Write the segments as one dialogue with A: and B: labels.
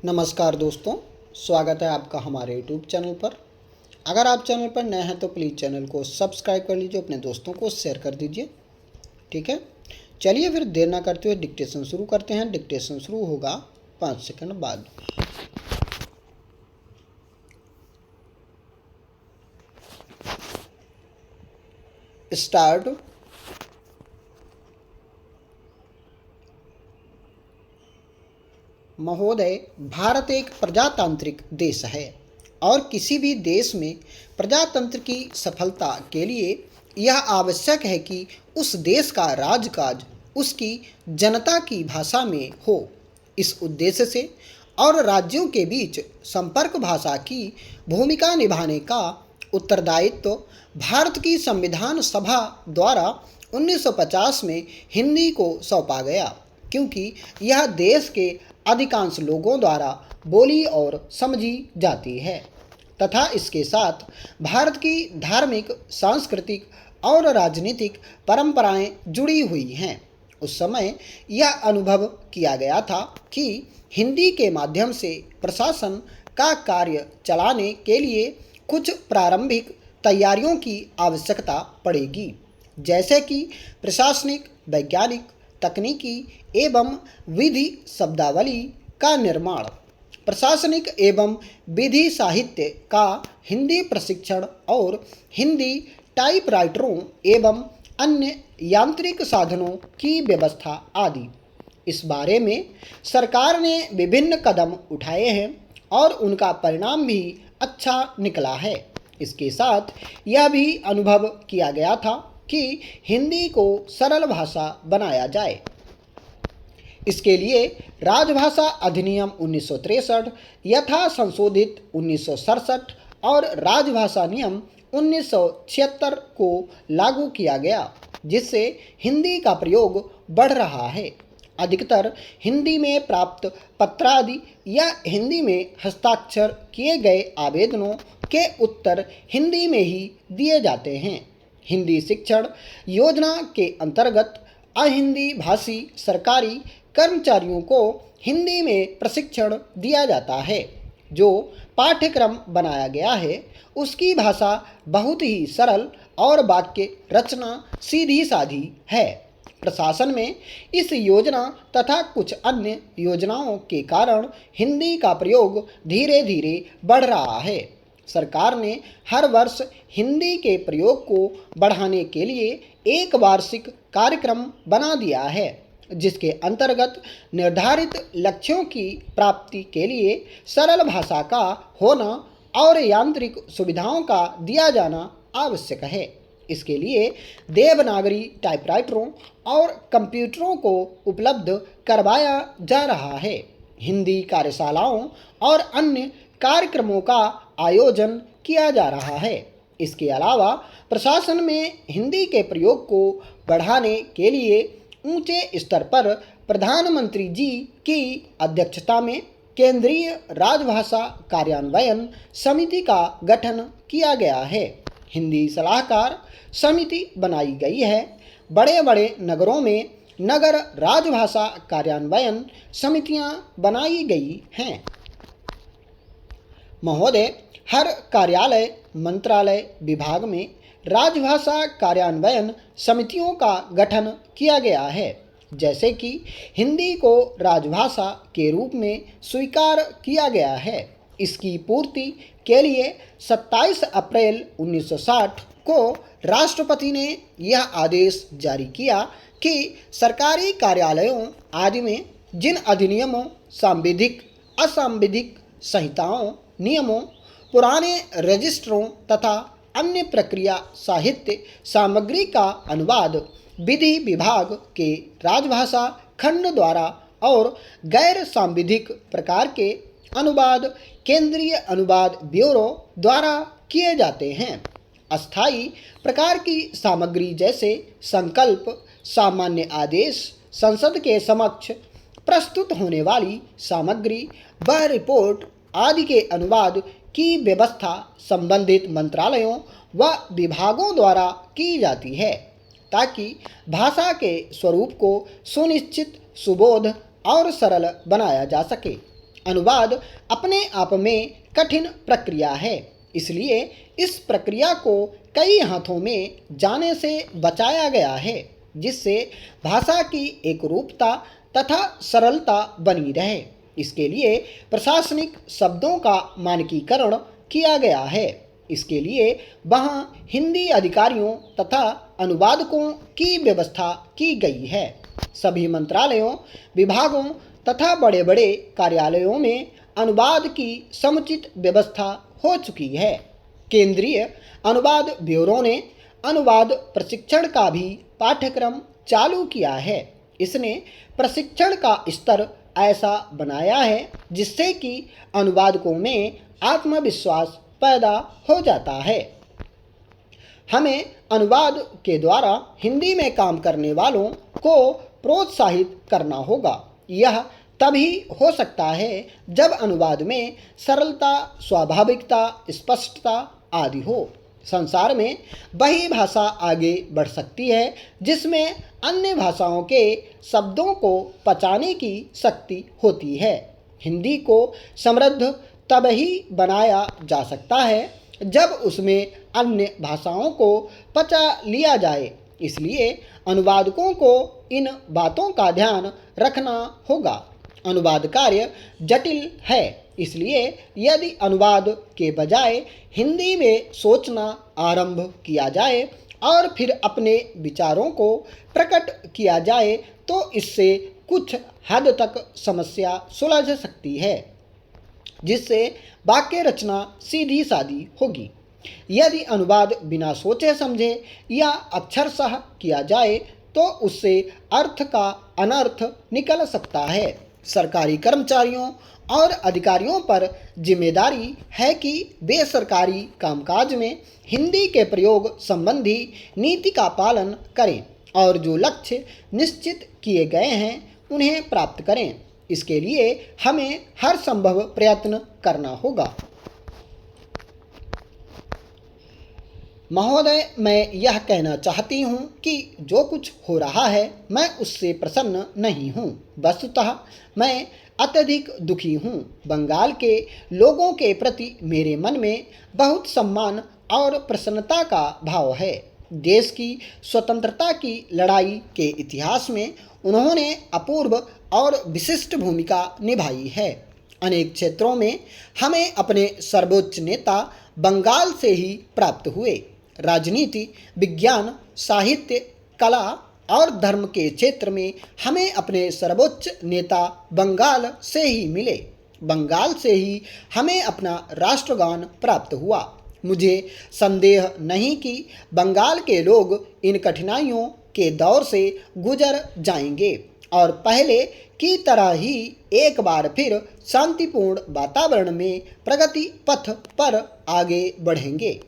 A: नमस्कार दोस्तों, स्वागत है आपका हमारे YouTube चैनल पर। अगर आप चैनल पर नए हैं तो प्लीज़ चैनल को सब्सक्राइब कर लीजिए, अपने दोस्तों को शेयर कर दीजिए। ठीक है, चलिए फिर देर ना करते हुए डिक्टेशन शुरू करते हैं। डिक्टेशन शुरू होगा 5 सेकंड बाद। स्टार्ट। महोदय, भारत एक प्रजातांत्रिक देश है और किसी भी देश में प्रजातंत्र की सफलता के लिए यह आवश्यक है कि उस देश का राजकाज उसकी जनता की भाषा में हो। इस उद्देश्य से और राज्यों के बीच संपर्क भाषा की भूमिका निभाने का उत्तरदायित्व भारत की संविधान सभा द्वारा 1950 में हिंदी को सौंपा गया, क्योंकि यह देश के अधिकांश लोगों द्वारा बोली और समझी जाती है तथा इसके साथ भारत की धार्मिक, सांस्कृतिक और राजनीतिक परंपराएं जुड़ी हुई हैं। उस समय यह अनुभव किया गया था कि हिंदी के माध्यम से प्रशासन का कार्य चलाने के लिए कुछ प्रारंभिक तैयारियों की आवश्यकता पड़ेगी, जैसे कि प्रशासनिक, वैज्ञानिक, तकनीकी एवं विधि शब्दावली का निर्माण, प्रशासनिक एवं विधि साहित्य का हिंदी प्रशिक्षण और हिंदी टाइपराइटरों एवं अन्य यांत्रिक साधनों की व्यवस्था आदि। इस बारे में सरकार ने विभिन्न कदम उठाए हैं और उनका परिणाम भी अच्छा निकला है। इसके साथ यह भी अनुभव किया गया था कि हिंदी को सरल भाषा बनाया जाए। इसके लिए राजभाषा अधिनियम 1963 यथा संशोधित 1967 और राजभाषा नियम 1976 को लागू किया गया, जिससे हिंदी का प्रयोग बढ़ रहा है। अधिकतर हिंदी में प्राप्त पत्रादि या हिंदी में हस्ताक्षर किए गए आवेदनों के उत्तर हिंदी में ही दिए जाते हैं। हिंदी शिक्षण योजना के अंतर्गत अहिंदी भाषी सरकारी कर्मचारियों को हिंदी में प्रशिक्षण दिया जाता है। जो पाठ्यक्रम बनाया गया है उसकी भाषा बहुत ही सरल और वाक्य रचना सीधी साधी है। प्रशासन में इस योजना तथा कुछ अन्य योजनाओं के कारण हिंदी का प्रयोग धीरे धीरे बढ़ रहा है। सरकार ने हर वर्ष हिंदी के प्रयोग को बढ़ाने के लिए एक वार्षिक कार्यक्रम बना दिया है, जिसके अंतर्गत निर्धारित लक्ष्यों की प्राप्ति के लिए सरल भाषा का होना और यांत्रिक सुविधाओं का दिया जाना आवश्यक है। इसके लिए देवनागरी टाइपराइटरों और कंप्यूटरों को उपलब्ध करवाया जा रहा है। हिंदी कार्यशालाओं और अन्य कार्यक्रमों का आयोजन किया जा रहा है। इसके अलावा प्रशासन में हिंदी के प्रयोग को बढ़ाने के लिए ऊंचे स्तर पर प्रधानमंत्री जी की अध्यक्षता में केंद्रीय राजभाषा कार्यान्वयन समिति का गठन किया गया है। हिंदी सलाहकार समिति बनाई गई है। बड़े बड़े नगरों में नगर राजभाषा कार्यान्वयन समितियां बनाई गई हैं। महोदय, हर कार्यालय, मंत्रालय, विभाग में राजभाषा कार्यान्वयन समितियों का गठन किया गया है, जैसे कि हिंदी को राजभाषा के रूप में स्वीकार किया गया है। इसकी पूर्ति के लिए 27 अप्रैल 1960 को राष्ट्रपति ने यह आदेश जारी किया कि सरकारी कार्यालयों आदि में जिन अधिनियमों, सांविधिक, असंविधिक संहिताओं, नियमों, पुराने रजिस्ट्रों तथा अन्य प्रक्रिया साहित्य सामग्री का अनुवाद विधि विभाग के राजभाषा खंड द्वारा और गैर सांविधिक प्रकार के अनुवाद केंद्रीय अनुवाद ब्यूरो द्वारा किए जाते हैं। अस्थायी प्रकार की सामग्री जैसे संकल्प, सामान्य आदेश, संसद के समक्ष प्रस्तुत होने वाली सामग्री व रिपोर्ट आदि के अनुवाद की व्यवस्था संबंधित मंत्रालयों व विभागों द्वारा की जाती है, ताकि भाषा के स्वरूप को सुनिश्चित, सुबोध और सरल बनाया जा सके। अनुवाद अपने आप में कठिन प्रक्रिया है, इसलिए इस प्रक्रिया को कई हाथों में जाने से बचाया गया है, जिससे भाषा की एकरूपता तथा सरलता बनी रहे। इसके लिए प्रशासनिक शब्दों का मानकीकरण किया गया है। इसके लिए वहाँ हिंदी अधिकारियों तथा अनुवादकों की व्यवस्था की गई है। सभी मंत्रालयों, विभागों तथा बड़े बड़े कार्यालयों में अनुवाद की समुचित व्यवस्था हो चुकी है। केंद्रीय अनुवाद ब्यूरो ने अनुवाद प्रशिक्षण का भी पाठ्यक्रम चालू किया है। इसने प्रशिक्षण का स्तर ऐसा बनाया है जिससे कि अनुवादकों में आत्मविश्वास पैदा हो जाता है। हमें अनुवाद के द्वारा हिंदी में काम करने वालों को प्रोत्साहित करना होगा। यह तभी हो सकता है जब अनुवाद में सरलता, स्वाभाविकता, स्पष्टता आदि हो। संसार में वही भाषा आगे बढ़ सकती है जिसमें अन्य भाषाओं के शब्दों को पचाने की शक्ति होती है। हिंदी को समृद्ध तब ही बनाया जा सकता है जब उसमें अन्य भाषाओं को पचा लिया जाए। इसलिए अनुवादकों को इन बातों का ध्यान रखना होगा। अनुवाद कार्य जटिल है, इसलिए यदि अनुवाद के बजाय हिंदी में सोचना आरंभ किया जाए और फिर अपने विचारों को प्रकट किया जाए तो इससे कुछ हद तक समस्या सुलझ सकती है, जिससे वाक्य रचना सीधी सादी होगी। यदि अनुवाद बिना सोचे समझे या अक्षरशः किया जाए तो उससे अर्थ का अनर्थ निकल सकता है। सरकारी कर्मचारियों और अधिकारियों पर जिम्मेदारी है कि वे सरकारी कामकाज में हिंदी के प्रयोग संबंधी नीति का पालन करें और जो लक्ष्य निश्चित किए गए हैं उन्हें प्राप्त करें। इसके लिए हमें हर संभव प्रयत्न करना होगा। महोदय, मैं यह कहना चाहती हूँ कि जो कुछ हो रहा है मैं उससे प्रसन्न नहीं हूँ। वस्तुतः मैं अत्यधिक दुखी हूँ। बंगाल के लोगों के प्रति मेरे मन में बहुत सम्मान और प्रसन्नता का भाव है। देश की स्वतंत्रता की लड़ाई के इतिहास में उन्होंने अपूर्व और विशिष्ट भूमिका निभाई है। अनेक क्षेत्रों में हमें अपने सर्वोच्च नेता बंगाल से ही प्राप्त हुए। राजनीति, विज्ञान, साहित्य, कला और धर्म के क्षेत्र में हमें अपने सर्वोच्च नेता बंगाल से ही मिले। बंगाल से ही हमें अपना राष्ट्रगान प्राप्त हुआ। मुझे संदेह नहीं कि बंगाल के लोग इन कठिनाइयों के दौर से गुजर जाएंगे और पहले की तरह ही एक बार फिर शांतिपूर्ण वातावरण में प्रगति पथ पर आगे बढ़ेंगे।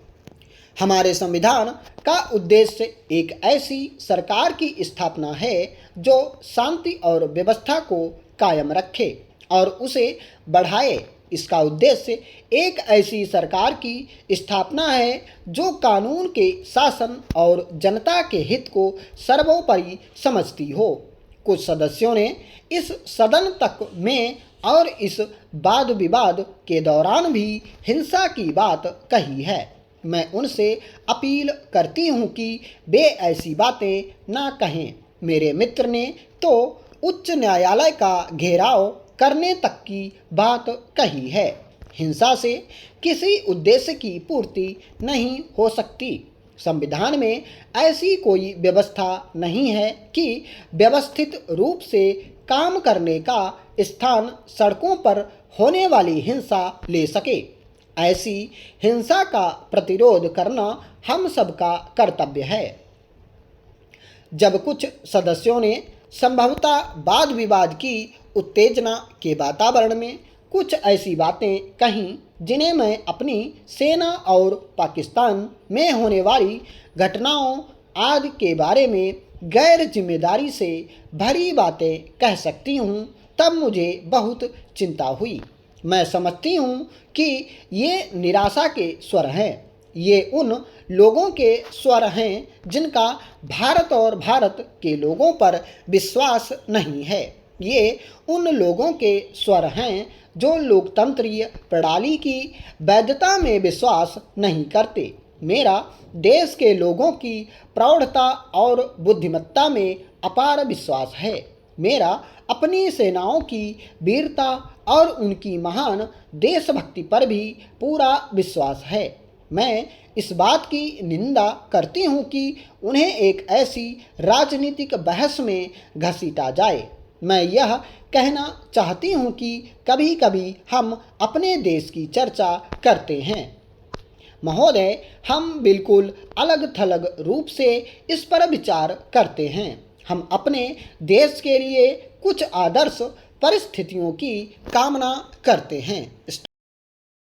A: हमारे संविधान का उद्देश्य एक ऐसी सरकार की स्थापना है जो शांति और व्यवस्था को कायम रखे और उसे बढ़ाए। इसका उद्देश्य एक ऐसी सरकार की स्थापना है जो कानून के शासन और जनता के हित को सर्वोपरि समझती हो। कुछ सदस्यों ने इस सदन तक में और इस वाद विवाद के दौरान भी हिंसा की बात कही है। मैं उनसे अपील करती हूँ कि वे ऐसी बातें ना कहें। मेरे मित्र ने तो उच्च न्यायालय का घेराव करने तक की बात कही है। हिंसा से किसी उद्देश्य की पूर्ति नहीं हो सकती। संविधान में ऐसी कोई व्यवस्था नहीं है कि व्यवस्थित रूप से काम करने का स्थान सड़कों पर होने वाली हिंसा ले सके। ऐसी हिंसा का प्रतिरोध करना हम सबका कर्तव्य है। जब कुछ सदस्यों ने संभवतः वाद विवाद की उत्तेजना के वातावरण में कुछ ऐसी बातें कहीं जिन्हें मैं अपनी सेना और पाकिस्तान में होने वाली घटनाओं आदि के बारे में गैर जिम्मेदारी से भरी बातें कह सकती हूँ, तब मुझे बहुत चिंता हुई। मैं समझती हूँ कि ये निराशा के स्वर हैं। ये उन लोगों के स्वर हैं जिनका भारत और भारत के लोगों पर विश्वास नहीं है। ये उन लोगों के स्वर हैं जो लोकतंत्रीय प्रणाली की वैधता में विश्वास नहीं करते। मेरा देश के लोगों की प्रौढ़ता और बुद्धिमत्ता में अपार विश्वास है। मेरा अपनी सेनाओं की वीरता और उनकी महान देशभक्ति पर भी पूरा विश्वास है। मैं इस बात की निंदा करती हूँ कि उन्हें एक ऐसी राजनीतिक बहस में घसीटा जाए। मैं यह कहना चाहती हूँ कि कभी कभी हम अपने देश की चर्चा करते हैं महोदय, हम बिल्कुल अलग थलग रूप से इस पर विचार करते हैं। हम अपने देश के लिए कुछ आदर्श परिस्थितियों की कामना करते हैं।